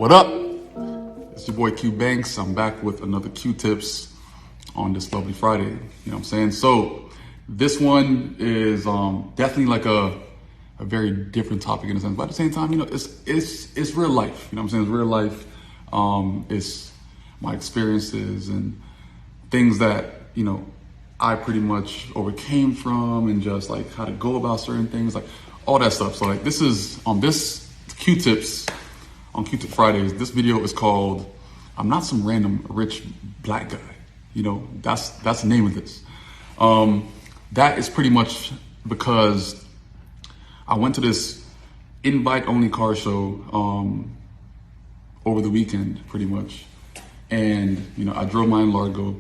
What up? It's your boy Q Banks. I'm back with another Q Tips on this lovely Friday. You know what I'm saying? So this one is definitely like a very different topic in a sense, but at the same time, you know, it's real life. You know what I'm saying? It's real life. It's my experiences and things that, you know, I pretty much overcame from, and just like how to go about certain things, like all that stuff. So like this is on this Q Tips on Q Tip Fridays. This video is called "I'm Not Some Random Rich Black Guy." You know, that's the name of this. That is pretty much because I went to this invite-only car show over the weekend, pretty much, and you know, I drove my Largo.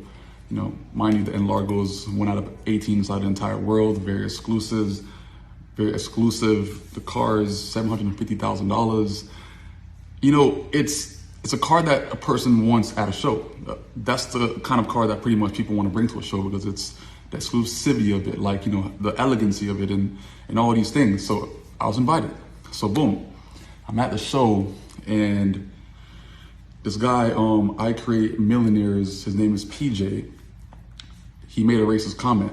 You know, mind you, the Largos, 1 out of 18 inside the entire world, very exclusive. The car is $750,000. You know, it's a car that a person wants at a show. That's the kind of car that pretty much people want to bring to a show, because it's the exclusivity of it, like, you know, the elegancy of it and all these things. So I was invited. So boom, I'm at the show, and this guy, I Create Millionaires, his name is PJ. He made a racist comment.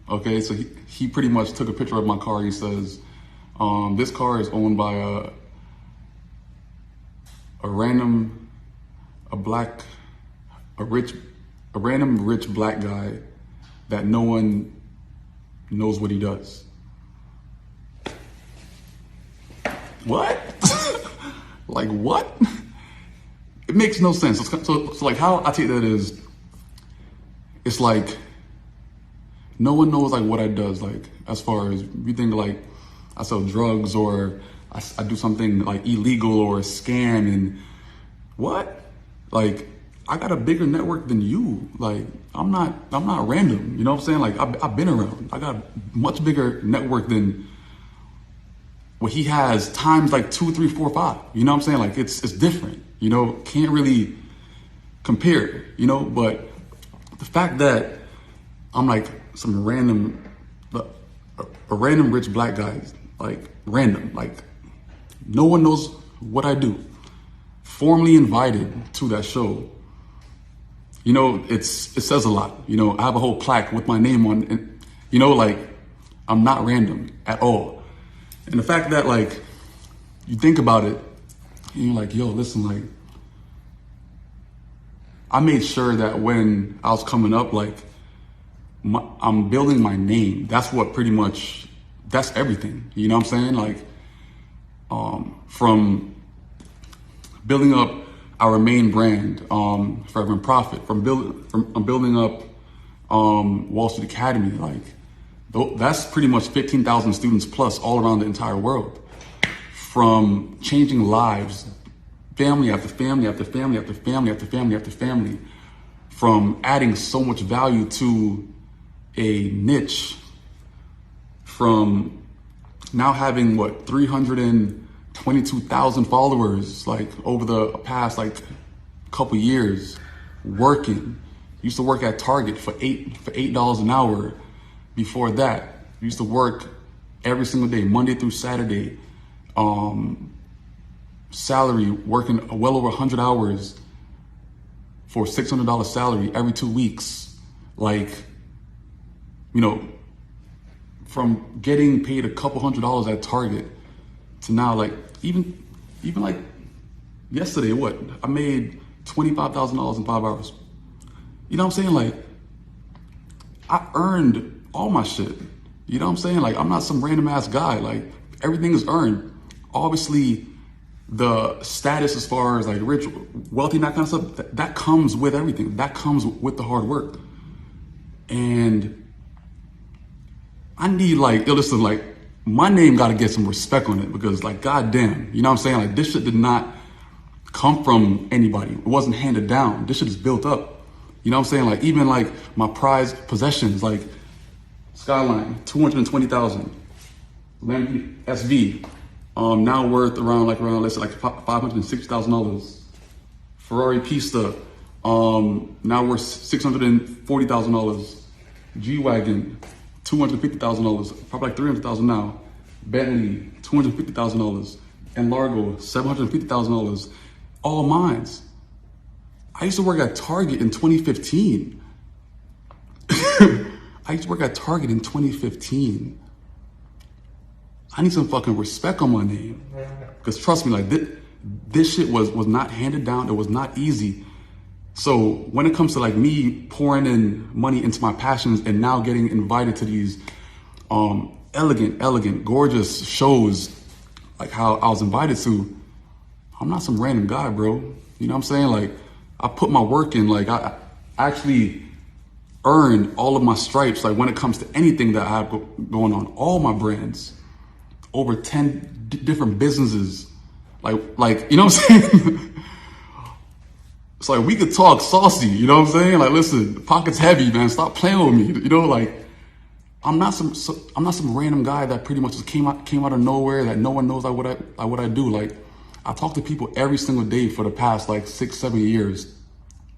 Okay, so he pretty much took a picture of my car. He says, this car is owned by a random rich black guy that no one knows what he does. What? Like what? It makes no sense. So like how I take that is, it's like no one knows like what I does, like as far as you think like I sell drugs or I do something like illegal or a scam, and what? Like I got a bigger network than you. Like I'm not random. You know what I'm saying? Like I've been around. I got a much bigger network than what he has times like 2, 3, 4, 5. You know what I'm saying? Like it's different. You know, can't really compare. You know, but the fact that I'm like some random, a random rich black guy, like random, like no one knows what I do, formally invited to that show. You know, it says a lot. You know, I have a whole plaque with my name on, and you know, like I'm not random at all. And the fact that like you think about it, and you're like, yo, listen, like I made sure that when I was coming up, like I'm building my name. That's what pretty much, that's everything. You know what I'm saying? Like from building up our main brand, Forever and Profit, from building up Wall Street Academy, like that's pretty much 15,000 students plus all around the entire world. From changing lives, family after family after family after family after family after family, from adding so much value to a niche, from now having what 322,000 followers like over the past like couple years, working. Used to work at Target for $8 an hour. Before that, used to work every single day, Monday through Saturday. Salary, working well over 100 hours for $600 salary every 2 weeks. Like, you know, from getting paid a couple $100s at Target to now, like even like yesterday, what? I made $25,000 in 5 hours. You know what I'm saying? Like I earned all my shit. You know what I'm saying? Like I'm not some random ass guy. Like everything is earned. Obviously, the status as far as like rich, wealthy, and that kind of stuff, that comes with everything. That comes with the hard work. And I need like, yo, listen, like my name got to get some respect on it, because like, goddamn, you know what I'm saying? Like this shit did not come from anybody. It wasn't handed down. This shit is built up. You know what I'm saying? Like even like my prized possessions, like Skyline, 220,000, Lamborghini SV, now worth around let's say like $560,000. Ferrari Pista, now worth $640,000. G-Wagon, $250,000, probably like $300,000 now. Bentley, $250,000. And Largo, $750,000. all mines. I used to work at Target in 2015. I used to work at Target in 2015. I need some fucking respect on my name. Because trust me, like this shit was not handed down. It was not easy. So when it comes to like me pouring in money into my passions and now getting invited to these elegant, gorgeous shows, like how I was invited to, I'm not some random guy, bro. You know what I'm saying? Like, I put my work in. Like, I actually earned all of my stripes. Like, when it comes to anything that I have going on, all my brands, over 10 different businesses. Like, you know what I'm saying? It's like, we could talk saucy, you know what I'm saying? Like, listen, the pocket's heavy, man. Stop playing with me. You know, like, I'm not some random guy that pretty much just came out of nowhere, that no one knows what I do. Like, I talk to people every single day for the past like 6-7 years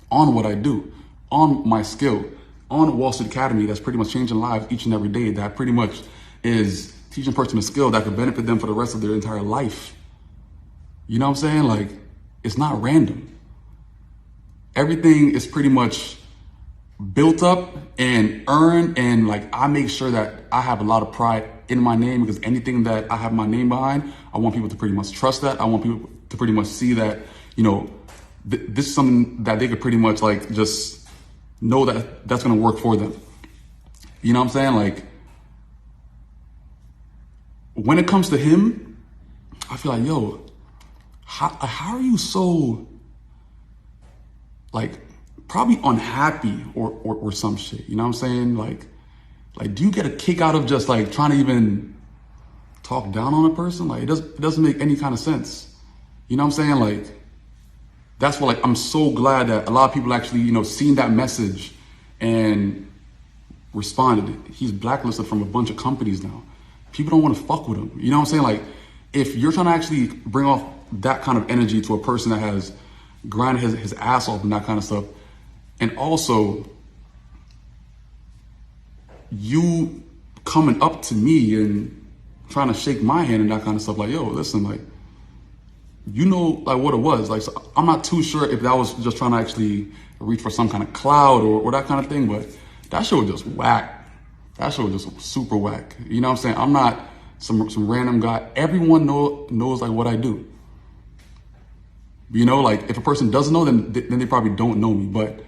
on what I do, on my skill, on Wall Street Academy that's pretty much changing lives each and every day, that pretty much is teaching a person a skill that could benefit them for the rest of their entire life. You know what I'm saying? Like, it's not random. Everything is pretty much built up and earned, and like I make sure that I have a lot of pride in my name, because anything that I have my name behind, I want people to pretty much trust that. I want people to pretty much see that, you know, this is something that they could pretty much like just know that that's going to work for them. You know what I'm saying? Like, when it comes to him, I feel like, yo, how are you so like probably unhappy or some shit? You know what I'm saying? Like, do you get a kick out of just like trying to even talk down on a person? Like, it doesn't make any kind of sense. You know what I'm saying? Like, that's why, like, I'm so glad that a lot of people actually, you know, seen that message and responded. He's blacklisted from a bunch of companies now. People don't want to fuck with him. You know what I'm saying? Like, if you're trying to actually bring off that kind of energy to a person that has grinded his ass off and that kind of stuff, and also you coming up to me and trying to shake my hand and that kind of stuff, like, yo, listen, like, you know, like what it was. Like, so I'm not too sure if that was just trying to actually reach for some kind of cloud or that kind of thing, but that shit was just whack. That shit was just super whack. You know what I'm saying? I'm not some random guy. Everyone knows like what I do. You know, like, if a person doesn't know, then they probably don't know me. But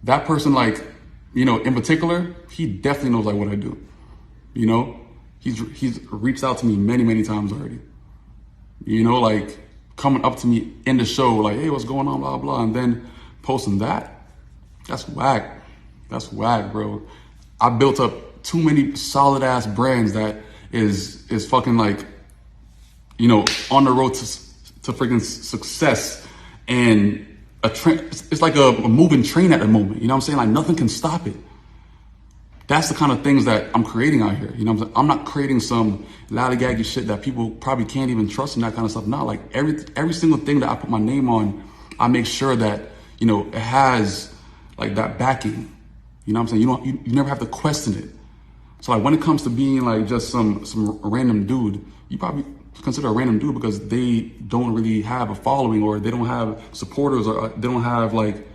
that person, like, you know, in particular, he definitely knows like what I do. You know, he's reached out to me many times already. You know, like, coming up to me in the show, like, hey, what's going on, blah, blah, and then posting that. That's whack. That's whack, bro. I built up too many solid ass brands that is fucking like, you know, on the road to freaking success, and it's like a moving train at the moment. You know what I'm saying? Like, nothing can stop it. That's the kind of things that I'm creating out here. You know what I'm saying? I'm not creating some lollygaggy shit that people probably can't even trust and that kind of stuff. No, like, every single thing that I put my name on, I make sure that, you know, it has like that backing. You know what I'm saying? You never have to question it. So like, when it comes to being like just some random dude, you probably consider a random dude because they don't really have a following, or they don't have supporters, or they don't have like,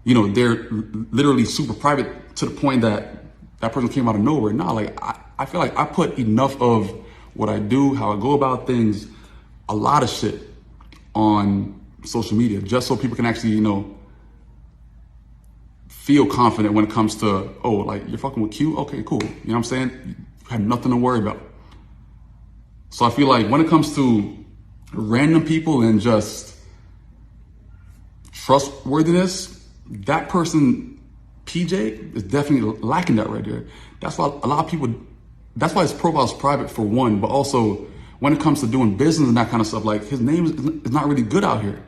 you know, they're literally super private to the point that that person came out of nowhere. Nah, like, I feel like I put enough of what I do, how I go about things, a lot of shit on social media, just so people can actually, you know, feel confident when it comes to, oh, like, you're fucking with Q? Okay, cool. You know what I'm saying? You have nothing to worry about. So I feel like when it comes to random people and just trustworthiness, that person, PJ, is definitely lacking that right there. That's why a lot of people, that's why his profile is private for one, but also when it comes to doing business and that kind of stuff, like, his name is not really good out here.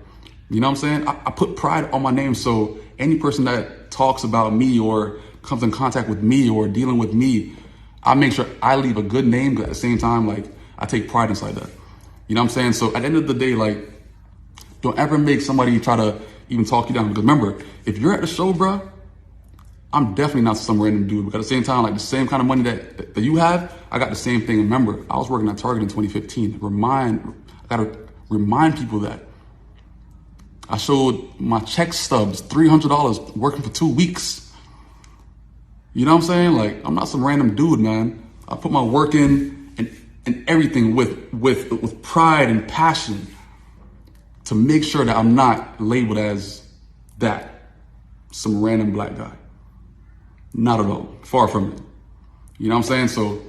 You know what I'm saying? I put pride on my name, so any person that talks about me or comes in contact with me or dealing with me, I make sure I leave a good name, but at the same time, like, I take pride inside that. You know what I'm saying? So at the end of the day, like, don't ever make somebody try to even talk you down. Because remember, if you're at the show, bro, I'm definitely not some random dude. But at the same time, like, the same kind of money that you have, I got the same thing. And remember, I was working at Target in 2015. I gotta remind people that. I showed my check stubs, $300 working for 2 weeks. You know what I'm saying? Like, I'm not some random dude, man. I put my work in and everything with pride and passion to make sure that I'm not labeled as that, some random black guy. Not at all. Far from it. You know what I'm saying? So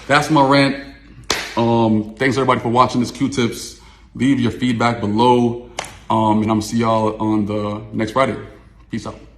that's my rant. Thanks everybody for watching this Q-Tips. Leave your feedback below. And I'm gonna see y'all on the next Friday. Peace out.